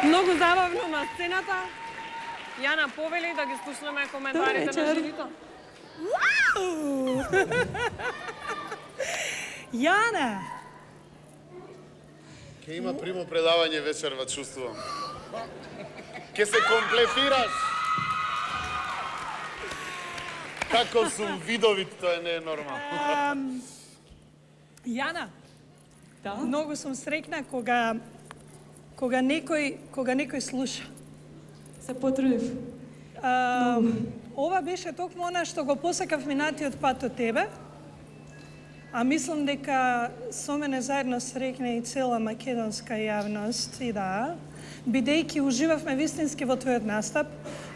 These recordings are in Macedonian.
Многу забавно на сцената. Јана повели да ги слушнеме коментарите на живито. Вау! Јана! Ке има примо предавање вечерва, чувствувам. Ке се комплетираш. Како сум видовит, тоа не е нормално. Јана, Да? многу сум среќна кога некој слуша. Се потрудив. Ова беше токму она што го посакав минатиот пат од тебе. А мислам дека со мене заедно среќна и цела македонска јавност и да, бидејќи уживавме вистински во твојот настап,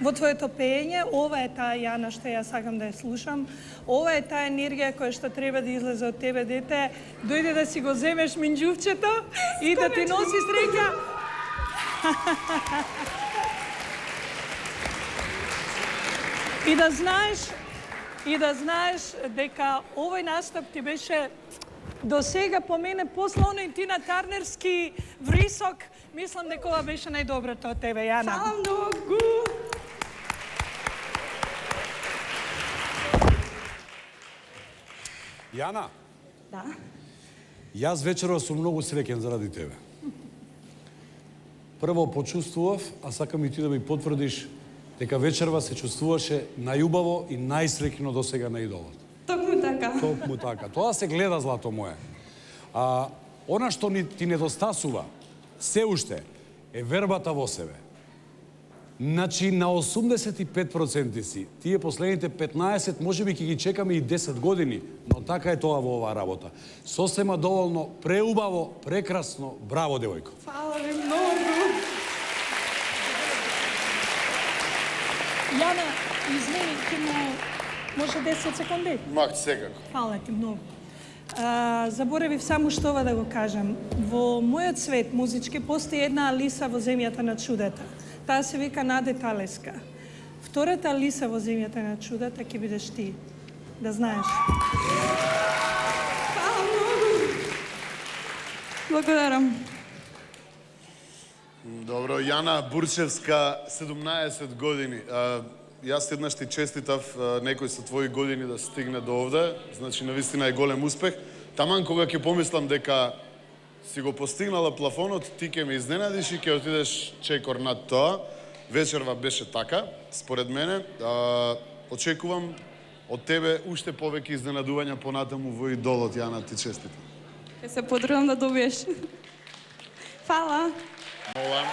во твоето пеење. Ова е таа Јана што ја сакам да ја слушам. Ова е таа енергија која што треба да излезе од тебе, дете. Дојде да си го земеш минџувчето и да ти носи среќа. И да знаеш дека овој настап ти беше до сега по мене, после оној Тина Тарнерски врисок, мислам дека ова беше најдоброто од тебе, Јана. Фала многу! Јана, Да? јас вечерва сум многу среќен заради тебе. Прво почувствував, а сакам и ти да ми потврдиш, дека вечерва се чувствуваше најубаво и најсреќно до сега на идолот. Токму така. Токму така. Тоа се гледа, злато мое. Она што ти недостасува, се уште, е вербата во себе. Значи, на 85% си. Тие последните 15, можеби ќе ги чекаме и 10 години, но така е тоа во оваа работа. Сосема доволно, преубаво, прекрасно, браво, девојко. Фала ви многу! Јана, извини, ти може 10 секунди? Мак, секако. Фала ти многу. Заборавив само што ова да го кажам. Во мојот свет музички постои една Алиса во земјата на чудата. Таа се вика Наде Талеска. Втората Алиса во земјата на чудата ќе бидеш ти. Да знаеш. Фала многу! Благодарам. Добро, Јана Бурчевска, 17 години. Јас еднаш ти честитав некој со твои години да стигне до овде. Значи, навистина е голем успех. Таман кога ќе помислам дека си го постигнала плафонот, ти ќе ме изненадиш и ќе отидеш чекор над тоа. Вечерва беше така, според мене. Очекувам од тебе уште повеќе изненадувања понатаму во идолот, Јана, ти честитам. Ќе се потрудам да добиеш. Фала! Молам.